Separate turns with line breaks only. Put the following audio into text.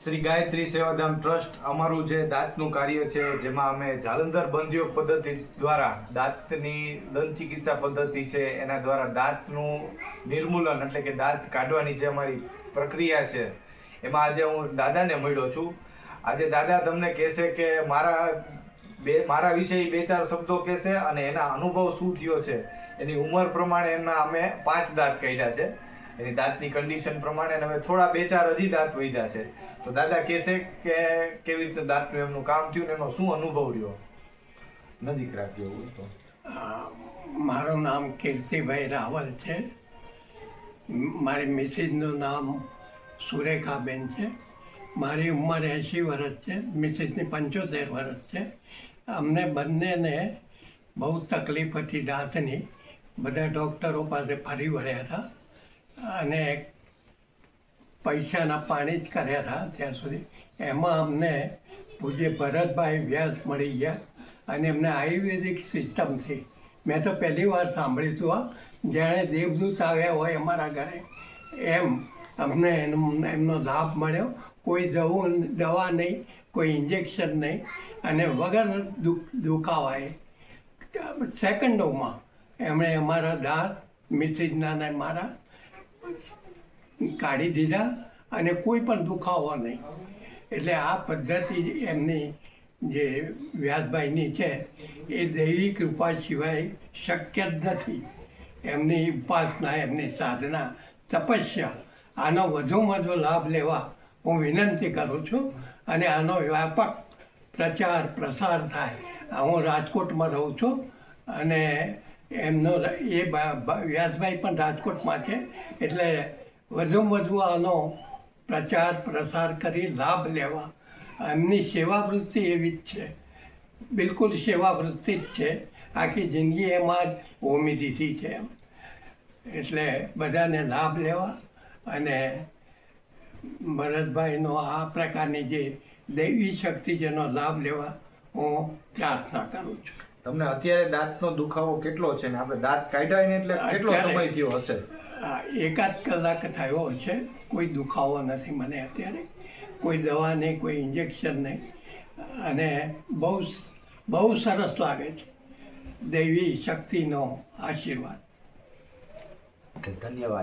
Shri Gayatri Sevadham trust અમારું જે દાંતનું કાર્ય છે, જેમાં અમે જાલંધર બંધયોગ પદ્ધતિ દ્વારા દાંતની દંત ચિકિત્સા પદ્ધતિ છે, એના દ્વારા દાંતનું નિર્મૂલન એટલે કે દાંત કાઢવાની જે અમારી પ્રક્રિયા છે, એમાં આજે હું દાદાને મળ્યો છું. આજે દાદા તમને કહેશે કે મારા વિશે 2-4 શબ્દો કહેશે અને એના અનુભવ શું થયો છે. એની ઉંમર પ્રમાણે એમના અમે 5 દાંત કાઢ્યા છે. એની દાંતની કન્ડિશન પ્રમાણે હવે થોડા 2-4 હજી દાંત વધ્યા છે. તો દાદા કહેશે કે કેવી રીતે દાંતનું એમનું કામ થયું ને એનો શું અનુભવ રહ્યો. નજીક રાખ્યો હોય તો.
મારું નામ કીર્તિભાઈ રાવલ છે. મારી મિસિસનું નામ સુરેખાબેન છે. મારી ઉંમર 80 વર્ષ છે. મિસિસની 75 વર્ષ છે. અમને બંનેને બહુ તકલીફ હતી દાંતની. બધા ડૉક્ટરો પાસે ફરી વળ્યા હતા અને પૈસાના પાણી જ કર્યા હતા ત્યાં સુધી. એમાં અમને પૂજ્ય ભરતભાઈ વ્યાસ મળી ગયા અને એમને આયુર્વેદિક સિસ્ટમથી મેં તો પહેલી વાર સાંભળ્યું હતું જાણે દેવદૂત આવ્યા હોય અમારા ઘરે એમ અમને એમનો લાભ મળ્યો. કોઈ દવા નહીં, કોઈ ઇન્જેક્શન નહીં અને વગર દુખાવાએ સેકન્ડોમાં એમણે અમારા દાંત મિસિસના ને મારા કાઢી દીધા અને કોઈ પણ દુખાવો નહીં. એટલે આ પદ્ધતિ એમની જે વ્યાસભાઈની છે એ દૈવી કૃપા સિવાય શક્ય જ નથી. એમની ઉપાસના, એમની સાધના, તપસ્યા, આનો વધુમાં વધુ લાભ લેવા હું વિનંતી કરું છું અને આનો વ્યાપક પ્રચાર પ્રસાર થાય. હું રાજકોટમાં રહું છું અને એમનો એ વ્યાસભાઈ પણ રાજકોટમાં છે. એટલે વધુમાં વધુ આનો પ્રચાર પ્રસાર કરી લાભ લેવા. એમની સેવાવૃત્તિ એવી જ છે, બિલકુલ સેવાવૃત્તિ જ છે. આખી જિંદગી એમાં જ હોમી દીધી છે એમ. એટલે બધાને લાભ લેવા અને ભરતભાઈનો આ પ્રકારની જે દૈવી શક્તિ છે એનો લાભ લેવા હું પ્રાર્થના કરું છું.
તમને અત્યારે દાંતનો દુખાવો કેટલો છે ને આપણે દાંત કાઢ્યા ને એટલે કેટલો સમય થયો હશે?
1-8 કલાક થયો હશે. કોઈ દુખાવો નથી મને અત્યારે, કોઈ દવા નહીં, કોઈ ઇન્જેક્શન નહીં અને બહુ સરસ લાગે છે. દૈવી શક્તિનો આશીર્વાદ.
ધન્યવાદ.